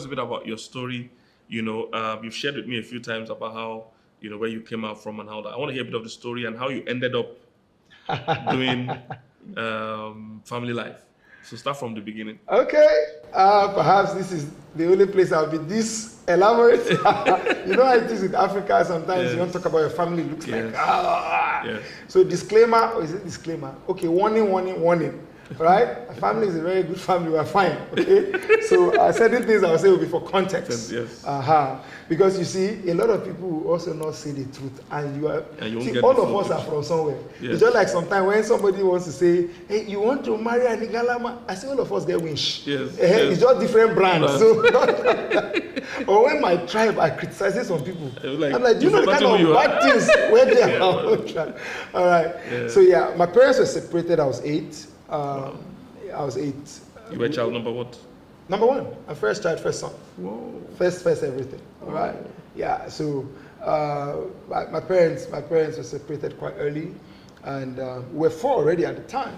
A bit about your story. You've shared with me a few times about how where you came out from and how that. I want to hear a bit of the story and how you ended up doing family life. So start from the beginning. Okay, perhaps this is the only place I'll be this elaborate. You know how it is with Africa, sometimes you want to talk about your family, it looks like, Yes. So disclaimer, or is it disclaimer? Okay, warning, warning, warning. Right? My family is a very good family, we're fine. Okay? So certain things I'll say will be for context. Yes. Because you see, a lot of people will also not say the truth. And you are see, all of us are from somewhere. Yes. It's just like sometimes when somebody wants to say, hey, you want to marry an Igalama? I say all of us get winch. Yes. It's just different brands. So, or when my tribe are criticizing some people, I'm like, do you know the kind of bad things where they are on track? All right. Yeah. So yeah, my parents were separated. I was 8. I was 8. You were child number what? Number 1. My first child, first son. Whoa. First everything. All right. Yeah. So my parents were separated quite early, and we were 4 already at the time.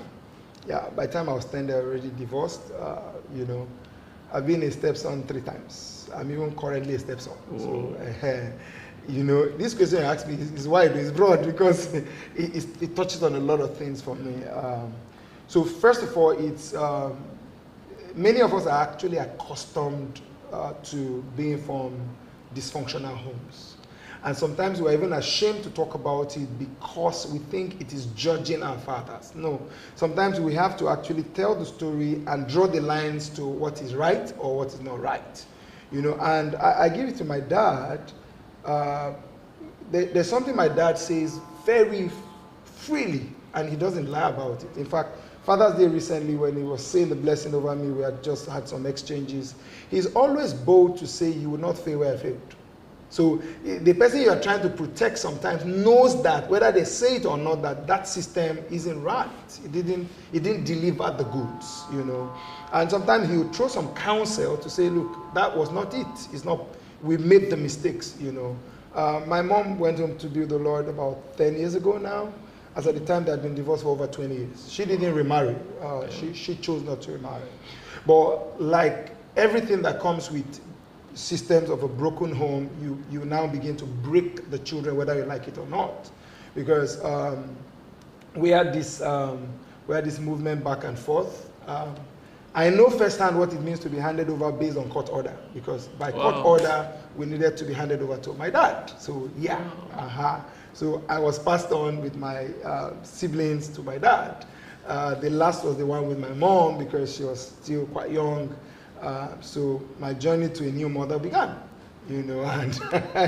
Yeah. By the time I was 10, they were already divorced. I've been a stepson 3 times. I'm even currently a stepson. So, this question you asked me is wide, it's broad, because it touches on a lot of things for me. So first of all, it's many of us are actually accustomed to being from dysfunctional homes. And sometimes we're even ashamed to talk about it because we think it is judging our fathers. No, sometimes we have to actually tell the story and draw the lines to what is right or what is not right. And I give it to my dad. There's something my dad says very freely, and he doesn't lie about it. In fact, Father's Day recently, when he was saying the blessing over me, we had just had some exchanges. He's always bold to say, you will not fail where I failed. So the person you are trying to protect sometimes knows that whether they say it or not, that system isn't right. It didn't deliver the goods, And sometimes he would throw some counsel to say, look, that was not it. It's not. We made the mistakes, My mom went home to be with the Lord about 10 years ago now. As at the time, they had been divorced for over 20 years. She didn't remarry. She chose not to remarry. But like everything that comes with systems of a broken home, you now begin to break the children, whether you like it or not. Because we had this movement back and forth. I know firsthand what it means to be handed over based on court order, because by court order, we needed to be handed over to my dad. So yeah, So I was passed on with my siblings to my dad. The last was the one with my mom because she was still quite young. So my journey to a new mother began, and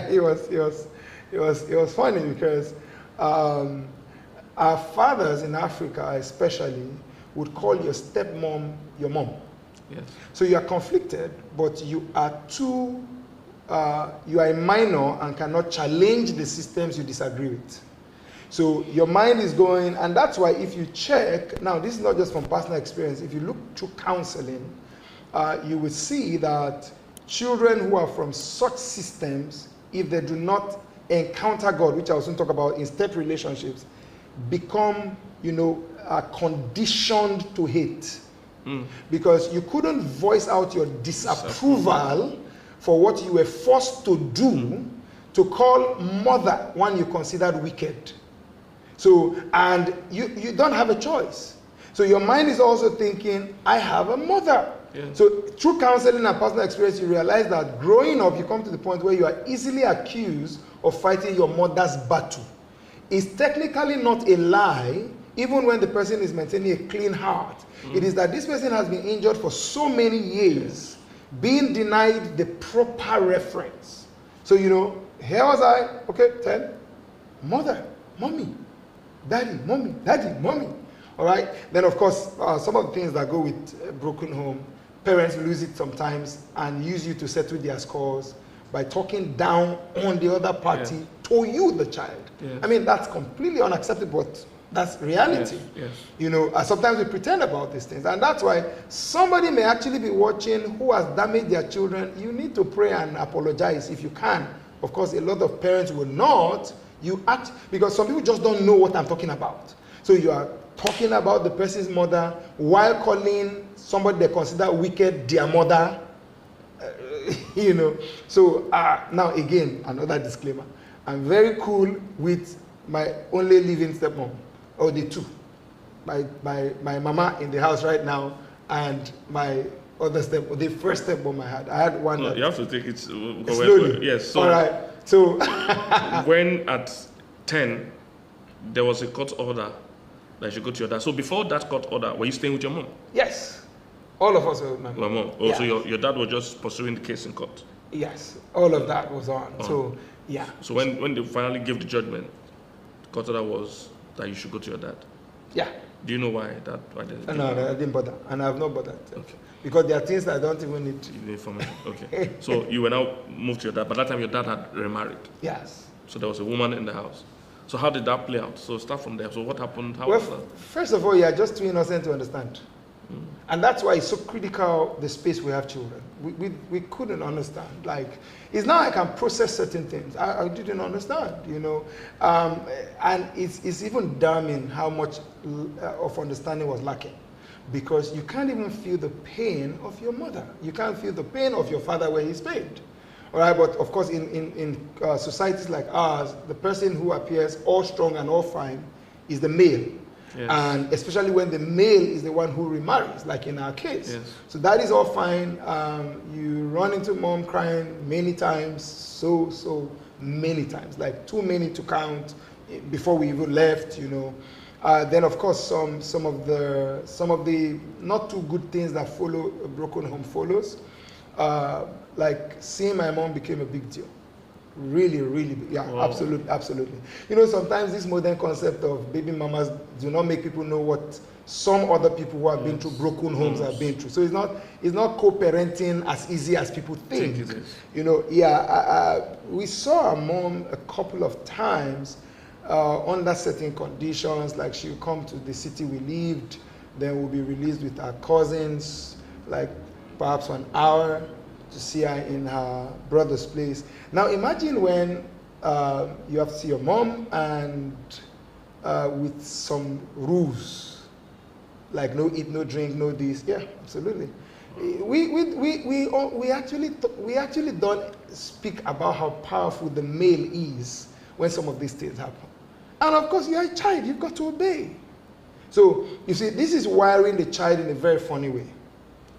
it was funny because our fathers in Africa especially would call your stepmom your mom. Yes. So you are conflicted, but you are you are a minor and cannot challenge the systems you disagree with. So your mind is going, and that's why if you check, now this is not just from personal experience, if you look through counseling, you will see that children who are from such systems, if they do not encounter God, which I will soon talk about in step relationships, become, conditioned to hate. Because you couldn't voice out your disapproval for what you were forced to do to call mother one you considered wicked. So, and you don't have a choice. So your mind is also thinking, I have a mother. Yeah. So through counseling and personal experience, you realize that growing up, you come to the point where you are easily accused of fighting your mother's battle. It's technically not a lie, even when the person is maintaining a clean heart. It is that this person has been injured for so many years, being denied the proper reference. So, here was I, okay, 10, mother, mommy, daddy, mommy, daddy, mommy. All right? Then, of course, some of the things that go with a broken home, parents lose it sometimes and use you to settle their scores by talking down on the other party to you, the child. Yes. I mean, that's completely unacceptable, but that's reality. Yes. Sometimes we pretend about these things. And that's why somebody may actually be watching who has damaged their children. You need to pray and apologize if you can. Of course, a lot of parents will not. You act, because some people just don't know what I'm talking about. So you are talking about the person's mother while calling somebody they consider wicked their mother. You know, so now again, another disclaimer. I'm very cool with my only living stepmom, or the two. My mama in the house right now, and my other the first stepmom I had one. No, you have to take it slowly. Yes. So, all right. So when at 10, there was a court order that you should go to your dad. So before that court order, were you staying with your mom? Yes, all of us were with my mom. Your mom. Oh, yeah. So your dad was just pursuing the case in court. Yes, all of that was on. So yeah. So when they finally gave the judgment, the court order was that you should go to your dad. Yeah. Do you know why that? No, I didn't bother, and I have not bothered. Okay. Because there are things I don't even need to. Information. Okay. So you were now moved to your dad. By that time, your dad had remarried. Yes. So there was a woman in the house. So how did that play out? So start from there. So what happened? How well, was that? First of all, you are just too innocent to understand. And that's why it's so critical, the space we have children. We couldn't understand. Like, it's now I can process certain things. I didn't understand, you know. And it's even damning how much of understanding was lacking. Because you can't even feel the pain of your mother. You can't feel the pain of your father where he's paid. All right, but of course in societies like ours, the person who appears all strong and all fine is the male. Yes. And especially when the male is the one who remarries, like in our case. Yes. So that is all fine. You run into mom crying many times, so many times, like too many to count before we even left, you know. Then of course some of the not too good things that follow a broken home follows. Like seeing my mom became a big deal. Really, really big. Yeah, wow. Absolutely. You know, sometimes this modern concept of baby mamas do not make people know what some other people who have been through broken homes have been through. So it's not co-parenting as easy as people think. It is. You know, we saw our mom a couple of times under certain conditions, like she would come to the city we lived, then we'll be released with our cousins, like perhaps 1 hour to see her in her brother's place. Now imagine when you have to see your mom and with some rules, like no eat, no drink, no this. Yeah, absolutely. We actually don't speak about how powerful the male is when some of these things happen. And of course, you're a child, you've got to obey. So you see, this is wiring the child in a very funny way.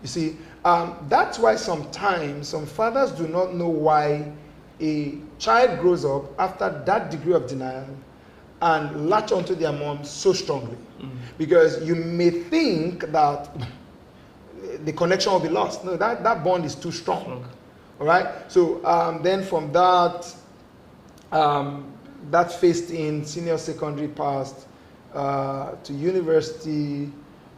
You see, that's why sometimes some fathers do not know why a child grows up after that degree of denial and latch onto their mom so strongly. Because you may think that the connection will be lost. No, that bond is too strong. All right? So then from that, that phased in, senior secondary passed, to university,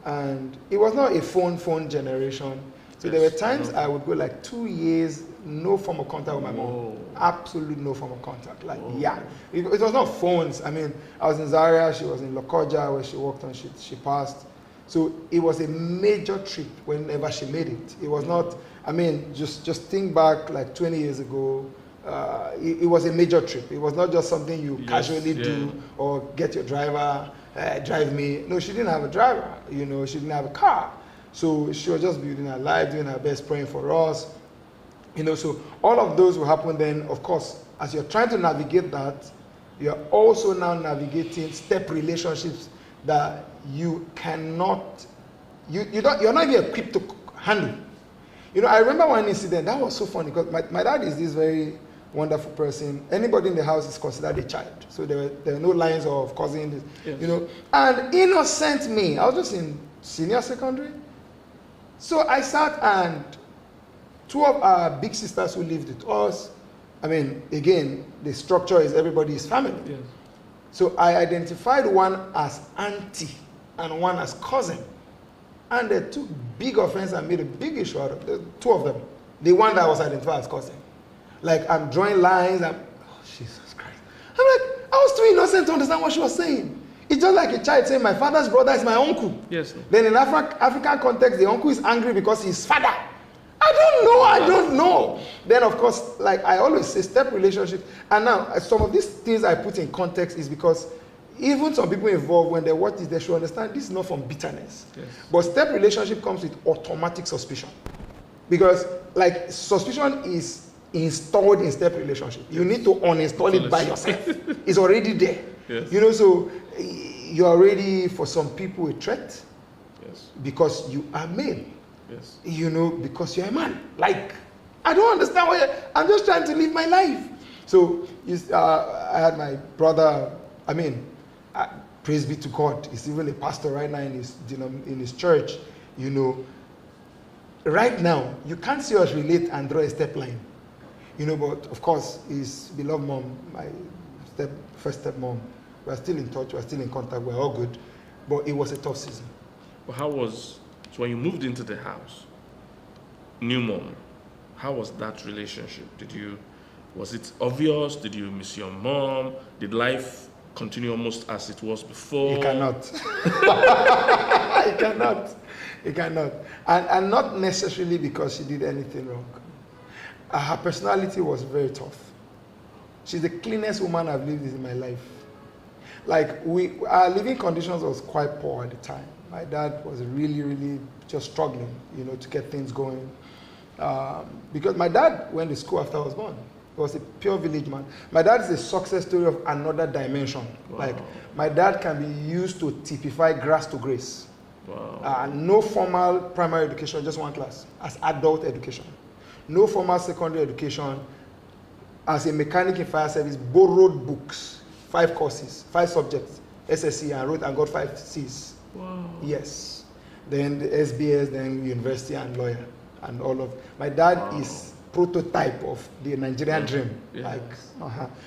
and it was not a phone generation. So there were times I would go like 2 years, no form of contact with my mom. Absolute no form of contact. Like, yeah. It was not phones. I mean, I was in Zaria, she was in Lokoja, where she worked and she passed. So it was a major trip whenever she made it. It was not, I mean, just think back like 20 years ago, it was a major trip. It was not just something you casually do or get your driver, drive me. No, she didn't have a driver, you know, she didn't have a car. So she was just building her life, doing her best, praying for us. You know, so all of those will happen then, of course, as you're trying to navigate that, you're also now navigating step relationships that you cannot, you're not even equipped to handle. You know, I remember one incident, that was so funny, because my dad is this very wonderful person. Anybody in the house is considered a child. So there were no lines of cousins, you know. And innocent me, I was just in senior secondary. So I sat, and two of our big sisters who lived with us, I mean, again, the structure is everybody is family. Yes. So I identified one as auntie and one as cousin. And they took big offense and made a big issue out of it. Two of them. The one that was identified as cousin. Like, I'm drawing lines, oh, Jesus Christ. I'm like, I was too innocent to understand what she was saying. It's just like a child saying, my father's brother is my uncle. Yes. Then in African context, the uncle is angry because he's father. I don't know. Then of course, like I always say, step relationship. And now, some of these things I put in context is because even some people involved, when they watch this, they should understand this is not from bitterness. Yes. But step relationship comes with automatic suspicion. Because like suspicion is installed in step relationship. You need to uninstall it by yourself. It's already there. Yes. You know, so you're already, for some people, a threat. Yes. Because you are male. Yes. You know, because you're a man. Like, I don't understand why. I'm just trying to live my life. So I had my brother. Praise be to God. He's even a pastor right now in his church. You know, right now you can't see us relate and draw a step line. You know, but of course, his beloved mom, my first step mom, we're still in touch. We're still in contact. We're all good. But it was a tough season. But so when you moved into the house, new mom, how was that relationship? Was it obvious? Did you miss your mom? Did life continue almost as it was before? You cannot. You cannot. And not necessarily because she did anything wrong. Her personality was very tough. She's the cleanest woman I've lived with in my life. Like, our living conditions was quite poor at the time. My dad was really, really just struggling, you know, to get things going. Because my dad went to school after I was born. He was a pure village man. My dad is a success story of another dimension. Wow. Like, my dad can be used to typify grass to grace. Wow. No formal primary education, just one class, as adult education. No formal secondary education. As a mechanic in fire service, borrowed books, 5 courses, 5 subjects, SSC, and wrote and got 5 Cs. Wow. Yes. Then the SBS, then university and lawyer, and all of. My dad is prototype of the Nigerian dream. Yes. Like,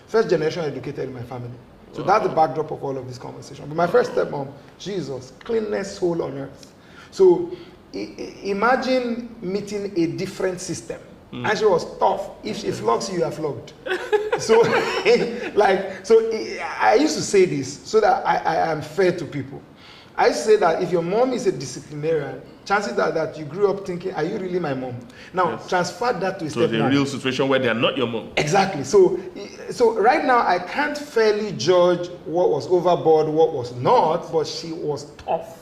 first generation educated in my family. So that's the backdrop of all of this conversation. But my first stepmom, Jesus, cleanest soul on earth. So imagine meeting a different system. And she was tough. If she flogs you, you are flogged. So, I used to say this so that I am fair to people. I say that if your mom is a disciplinarian, chances are that you grew up thinking, are you really my mom? Now, yes. Transfer that to a stepmom. The real situation where they are not your mom. Exactly. So right now, I can't fairly judge what was overboard, what was not, but she was tough.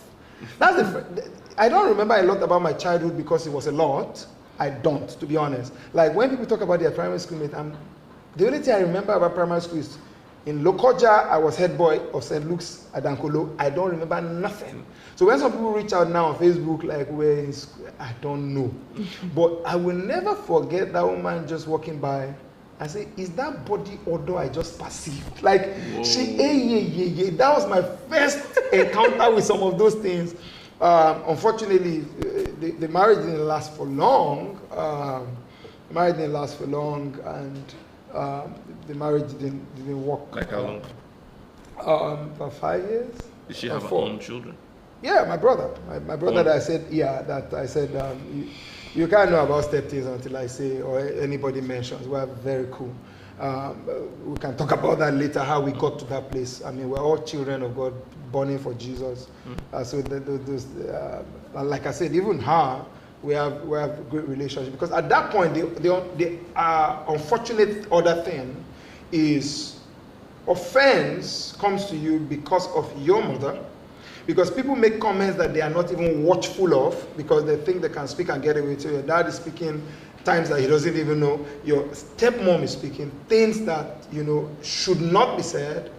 I don't remember a lot about my childhood because it was a lot. I don't, to be honest. Like, when people talk about their primary school mate, the only thing I remember about primary school is in Lokoja, I was head boy of St. Luke's Adankolo. I don't remember nothing. So when some people reach out now on Facebook, like, where in school, I don't know. But I will never forget that woman just walking by and say, is that body odor I just perceived? Like, that was my first encounter with some of those things. Unfortunately, the marriage didn't last for long. And the marriage didn't work. Like how long? For 5 years. Did she have her own children? Yeah, my brother. My brother that I said, you can't know about step things until I say or anybody mentions. We're very cool. We can talk about that later, how we got to that place. I mean, we're all children of God, burning for Jesus. So like I said, even her, we have a great relationship. Because at that point, the unfortunate other thing is offense comes to you because of your mother. Because people make comments that they are not even watchful of because they think they can speak and get away. So your dad is speaking times that he doesn't even know. Your stepmom is speaking things that, you know, should not be said.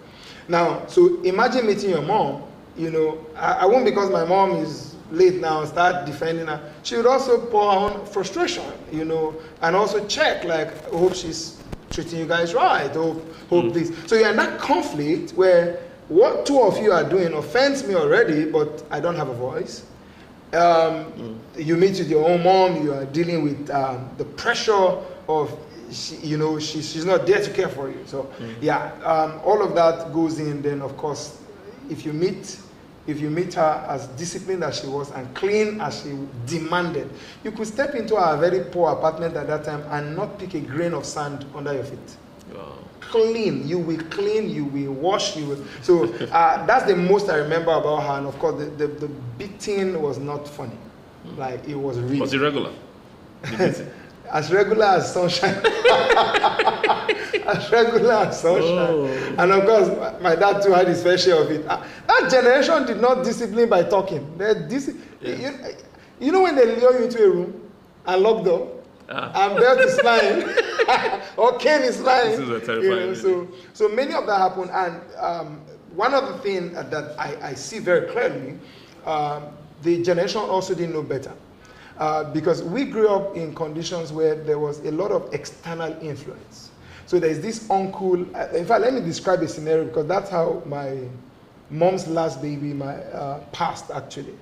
Now, so imagine meeting your mom. You know, I won't, because my mom is late now, start defending her. She would also pour on frustration, you know, and also check, like, hope she's treating you guys right, hope this. So you're in that conflict where what 2 of you are doing offends me already, but I don't have a voice. You meet with your own mom, you are dealing with the pressure of, she's not there to care for you. So all of that goes in. Then of course, if you meet her as disciplined as she was and clean as she demanded, you could step into a very poor apartment at that time and not pick a grain of sand under your feet. Wow. Clean, you will wash, you will. So that's the most I remember about her. And of course, the beating was not funny. Like, it was real. Was it regular? As regular as sunshine. As regular as sunshine. Oh. And of course, my dad too had his fair share of it. That generation did not discipline by talking. You know when they lure you into a room and locked door. And belt is flying, or cane is flying. This is a terrifying so many of that happened. And one other thing that I see very clearly, the generation also didn't know better. Because we grew up in conditions where there was a lot of external influence. So there's this uncle, in fact, let me describe a scenario because that's how my mom's last baby passed actually,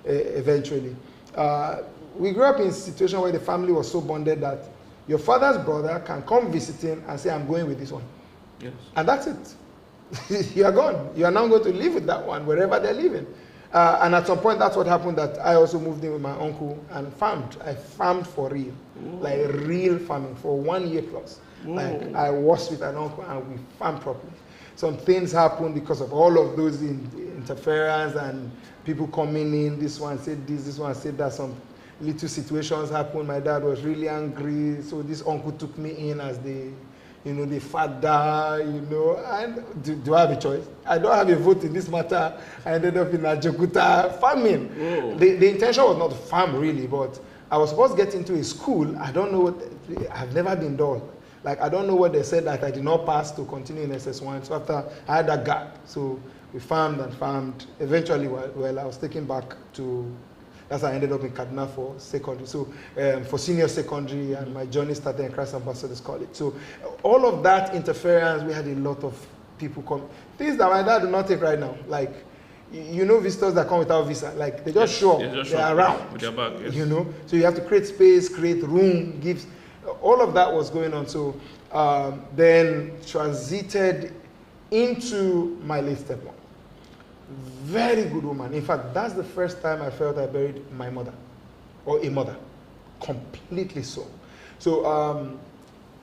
eventually. We grew up in a situation where the family was so bonded that your father's brother can come visiting and say, I'm going with this one. Yes. And that's it. You are gone. You are now going to live with that one wherever they're living. And at some point, that's what happened, that I also moved in with my uncle and farmed. I farmed for real. Whoa. Like real farming for 1 year plus. Whoa. Like I was with an uncle and we farmed properly. Some things happened because of all of those interference and people coming in. This one said this one said that. Some little situations happened. My dad was really angry. So this uncle took me in as the father, and do I have a choice? I don't have a vote in this matter. I ended up in Ajakuta farming. The intention was not to farm really, but I was supposed to get into a school. I don't know what, I've never been dull. Like, I don't know what they said that I did not pass to continue in SS1. So after, I had that gap. So we farmed and farmed. Eventually, well, I was taken back to, that's how I ended up in Kaduna for secondary. So for senior secondary, and my journey started in Christ Ambassadors College. So all of that interference, we had a lot of people come. Things that my dad do not take right now. Like, visitors that come without visa, like they just show up, they're around. With their bag, yes. So you have to create space, create room, give. All of that was going on. So then transited into my late stepmom. Very good woman. In fact, that's the first time I felt I buried my mother, or a mother, completely so. So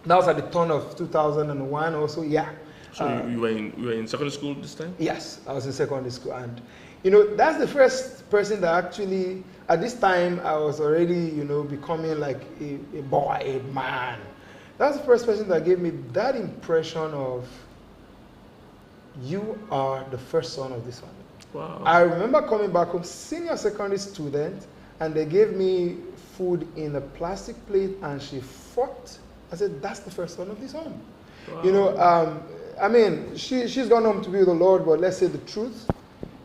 that was at the turn of 2001 also, yeah. So you were in secondary school this time? Yes, I was in secondary school. And, that's the first person that actually, at this time, I was already, becoming like a boy, a man. That's the first person that gave me that impression of, you are the first son of this family. Wow. I remember coming back home, senior secondary student, and they gave me food in a plastic plate, and she fought. I said, that's the first son of this home. Wow. She's gone home to be with the Lord, but let's say the truth.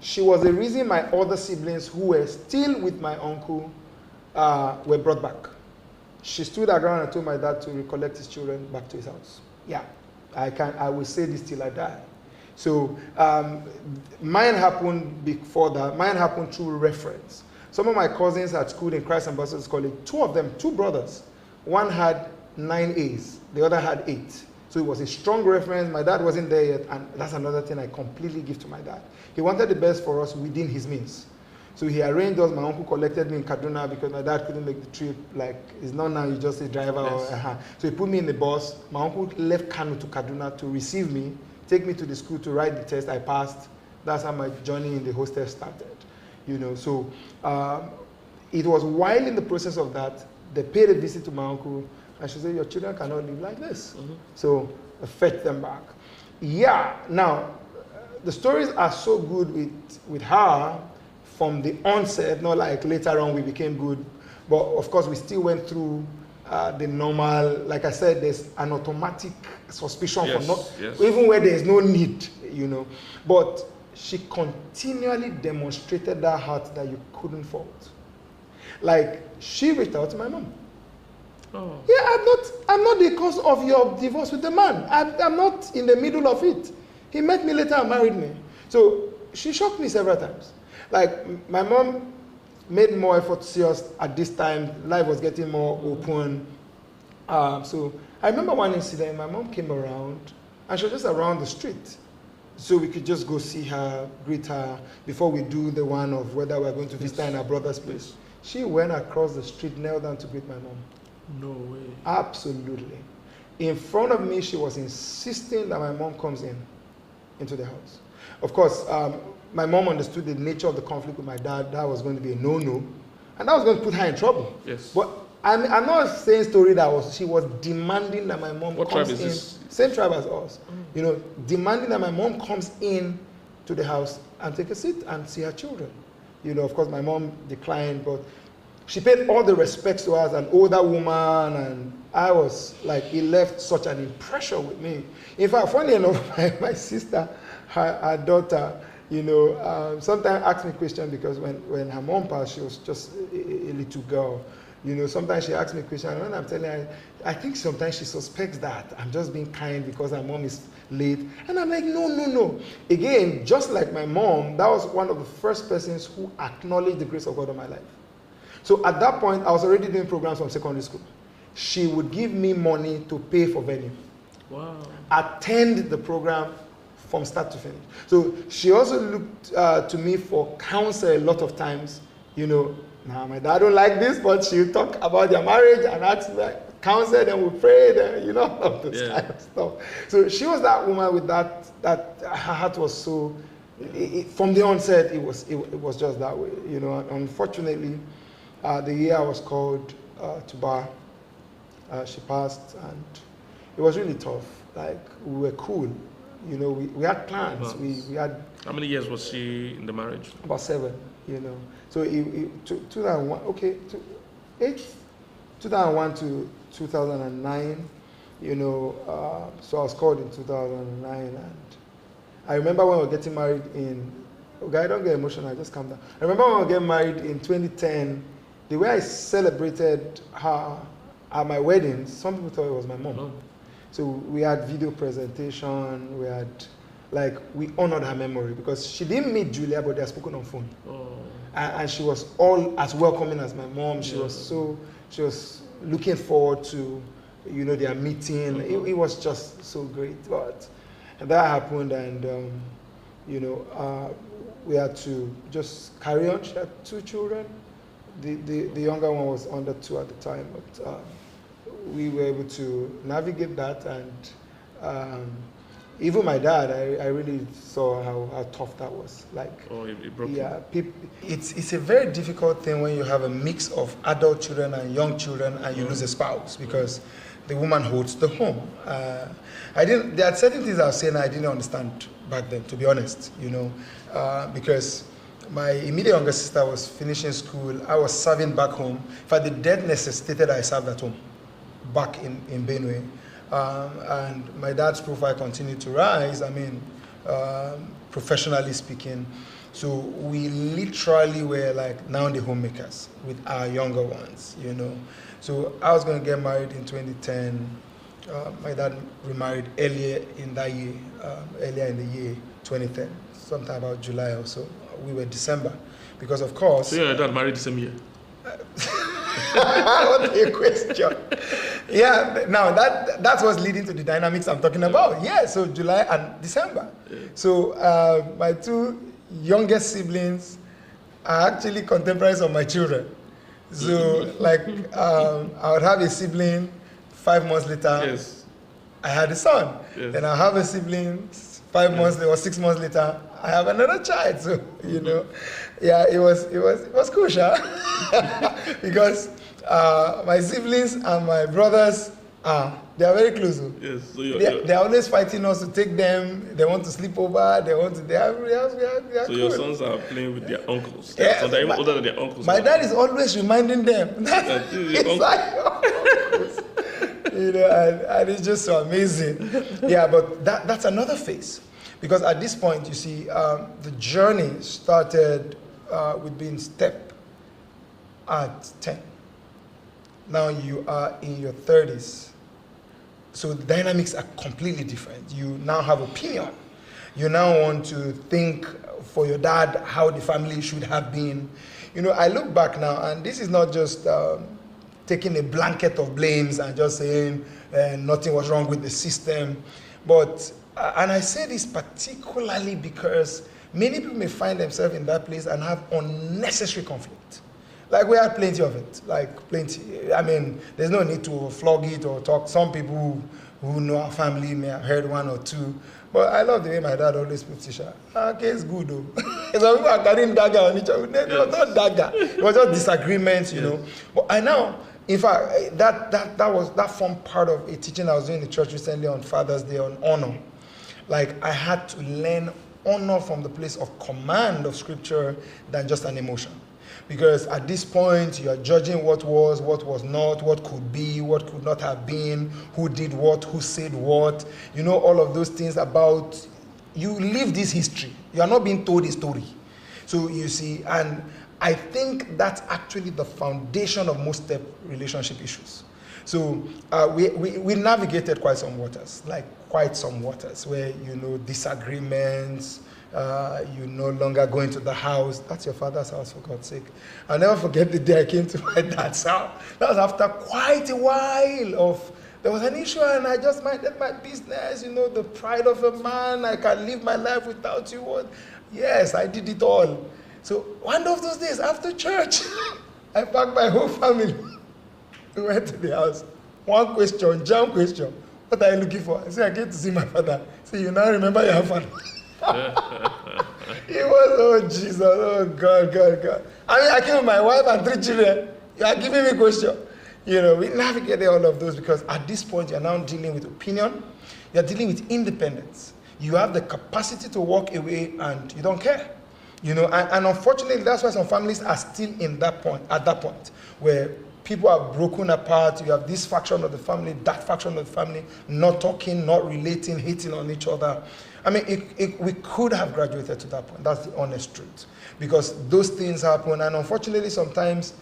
She was the reason my other siblings who were still with my uncle were brought back. She stood her ground and told my dad to recollect his children back to his house. Yeah, I will say this till I die. So mine happened before that. Mine happened through reference. Some of my cousins at school in Christ Ambassadors College, two of them, two brothers. One had 9 A's, the other had 8. So it was a strong reference. My dad wasn't there yet, and that's another thing I completely give to my dad. He wanted the best for us within his means. So he arranged us. My uncle collected me in Kaduna because my dad couldn't make the trip. Like, it's not now you just a driver. Yes. So he put me in the bus. My uncle left Kano to Kaduna to receive me, take me to the school to write the test. I passed. That's how my journey in the hostel started. So it was while in the process of that, they paid a visit to my uncle, and she said, your children cannot live like this. Mm-hmm. So I fetched them back. Yeah, now, the stories are so good with her from the onset, not like later on we became good, but of course we still went through the normal, like I said, there's an automatic suspicion for not, even where there's no need, But she continually demonstrated that heart that you couldn't fault. Like, she reached out to my mom. Oh. Yeah, I'm not the cause of your divorce with the man. I'm not in the middle of it. He met me later and married me. So she shocked me several times. Like, my mom made more effort to see us at this time. Life was getting more open. So I remember one incident, my mom came around, and she was just around the street. So we could just go see her, greet her, before we do the one of whether we're going to visit her in her brother's place. She went across the street, knelt down to greet my mom. No way. Absolutely. In front of me, she was insisting that my mom comes into the house. Of course, my mom understood the nature of the conflict with my dad. That was going to be a no-no. And that was going to put her in trouble. Yes. But I'm not saying story she was demanding that my mom comes in. What tribe is this? Same tribe as us. Demanding that my mom comes in to the house and take a seat and see her children. Of course, my mom declined, but She paid all the respects to her as an older woman, and I was like, it left such an impression with me. In fact, funny enough, my sister, her daughter, you know, sometimes asks me questions because when her mom passed, she was just a little girl. You know, sometimes she asks me questions, and when I'm telling her, I think sometimes she suspects that I'm just being kind because her mom is late. And I'm like, no. Again, just like my mom, that was one of the first persons who acknowledged the grace of God on my life. So at that point, I was already doing programs from secondary school. She would give me money to pay for venue. Wow. Attend the program from start to finish. So she also looked to me for counsel a lot of times. You know, now my dad don't like this, but she'll talk about their marriage and ask like counsel, then we pray, then, you know, all of this kind of stuff. So she was that woman with that her heart was so, from the onset, it was just that way. You know, unfortunately, the year I was called to bar, she passed, and it was really tough. Like, we were cool. You know, we had plans. We had... How many years was she in the marriage? About 7, you know. So 2001, okay, 2001 to 2009, you know, so I was called in 2009, and I remember when we were getting married in, okay, don't get emotional, just calm down. I remember when we were getting married in 2010, the way I celebrated her at my wedding, some people thought it was my mom. So we had video presentation, we had, like, we honored her memory because she didn't meet Julia, but they had spoken on phone. And she was all as welcoming as my mom. She was looking forward to, you know, their meeting. It was just so great. But that happened, and you know, we had to just carry on. She had 2 children. The younger one was under 2 at the time, but we were able to navigate that, and even my dad, I really saw how tough that was. Like, it broke you. It's a very difficult thing when you have a mix of adult children and young children, and you lose a spouse because the woman holds the home. There are certain things I was saying I didn't understand back then, to be honest. You know, because my immediate younger sister was finishing school. I was serving back home. In fact, the death necessitated I served at home, back in Benue. And my dad's profile continued to rise, I mean, professionally speaking. So we literally were like now the homemakers with our younger ones, you know. So I was going to get married in 2010. My dad remarried earlier in the year 2010, sometime about July or so. We were December, because of course... So your dad married the same year? What a question. Yeah, now that's what's leading to the dynamics I'm talking about. Yeah, so July and December. Yeah. So my 2 youngest siblings are actually contemporaries of my children. So like I would have a sibling, 5 months later, yes, I had a son. Yes. Then I have a sibling, 5 months or 6 months later, I have another child. So you know, yeah, it was cool, because my siblings and my brothers they are very close. Yes, so they're always fighting us to take them. They want to sleep over. They are so cool. Your sons are playing with their uncles. Yeah, so they're even older than their uncles. My dad is always reminding them that it's like uncles. You know, and it's just so amazing. Yeah, but that's another phase, because at this point, you see, the journey started with being step at 10. Now you are in your 30s. So the dynamics are completely different. You now have opinion. You now want to think for your dad how the family should have been. You know, I look back now, and this is not just taking a blanket of blames and just saying nothing was wrong with the system. But, and I say this particularly because many people may find themselves in that place and have unnecessary conflict. Like, we had plenty of it, like plenty. I mean, there's no need to flog it or talk. Some people who know our family may have heard 1 or 2. But I love the way my dad always puts it. Okay, it's good though. Some people are carrying dagger on each other. It was not dagger. It was just disagreements, you know. But I now, in fact, that formed part of a teaching I was doing in the church recently on Father's Day on honor. Like, I had to learn honor from the place of command of Scripture than just an emotion. Because at this point, you are judging what was not, what could be, what could not have been, who did what, who said what. You know, all of those things about, you live this history. You are not being told a story. So you see, and I think that's actually the foundation of most step relationship issues. So we navigated quite some waters, where, you know, disagreements, you no longer go into the house. That's your father's house, for God's sake. I'll never forget the day I came to my dad's house. That was after quite a while there was an issue and I just minded my business, you know, the pride of a man, I can live my life without you. What? Yes, I did it all. So one of those days after church, I packed my whole family. We went to the house. One question, jam question. What are you looking for? I said, I came to see my father. So you now remember your father. It was, oh Jesus, oh God. I mean, I came with my wife and 3 children. You are giving me a question. You know, we navigated all of those because at this point, you're now dealing with opinion. You're dealing with independence. You have the capacity to walk away and you don't care. You know, and unfortunately, that's why some families are still at that point, where people are broken apart. You have this faction of the family, that faction of the family, not talking, not relating, hating on each other. I mean, we could have graduated to that point. That's the honest truth. Because those things happen, and unfortunately, sometimes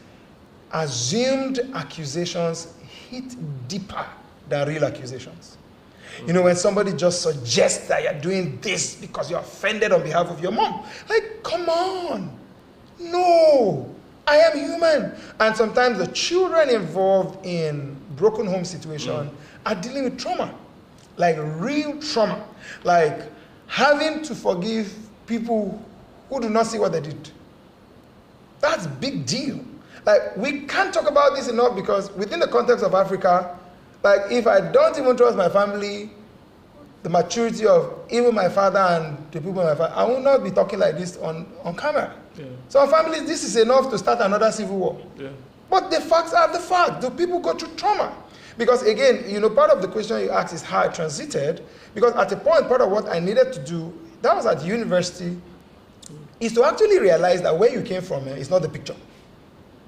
assumed accusations hit deeper than real accusations. You know, when somebody just suggests that you're doing this because you're offended on behalf of your mom. Like, come on. No, I am human. And sometimes the children involved in broken home situation are dealing with trauma. Like real trauma. Like having to forgive people who do not see what they did. That's a big deal. Like, we can't talk about this enough because within the context of Africa, like, if I don't even trust my family, the maturity of even my father and the people in my family, I will not be talking like this on camera. Yeah. Some families, this is enough to start another civil war. Yeah. But the facts are the fact. Do people go through trauma? Because again, you know, part of the question you asked is how I transited. Because at a point, part of what I needed to do, that was at university, is to actually realize that where you came from is not the picture.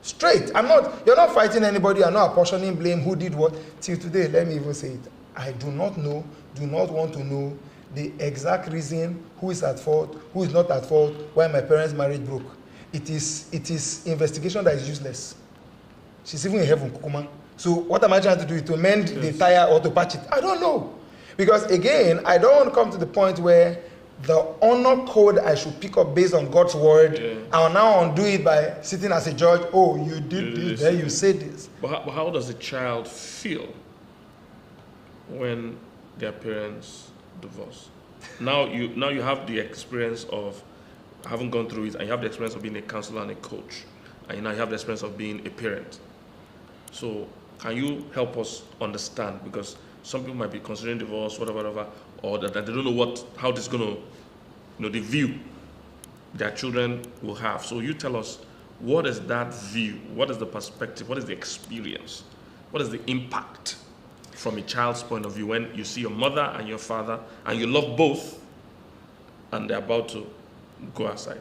Straight. You're not fighting anybody, you're not apportioning blame, who did what. Till today, let me even say it. I do not know, do not want to know the exact reason who is at fault, who is not at fault, why my parents' marriage broke. It is investigation that is useless. She's even in heaven, Kukuma. So what am I trying to do? To mend the tire or to patch it? I don't know. Because again, I don't want to come to the point where the honor code I should pick up based on God's word, I will now undo it by sitting as a judge. Oh, you did this, then you said this. But how does a child feel when their parents divorce? Now you have the experience of having gone through it, and you have the experience of being a counselor and a coach, and now you have the experience of being a parent. So can you help us understand? Because some people might be considering divorce, whatever, or that they don't know how this is going to, you know, the view their children will have. So you tell us, what is that view? What is the perspective? What is the experience? What is the impact from a child's point of view when you see your mother and your father and you love both and they're about to go aside?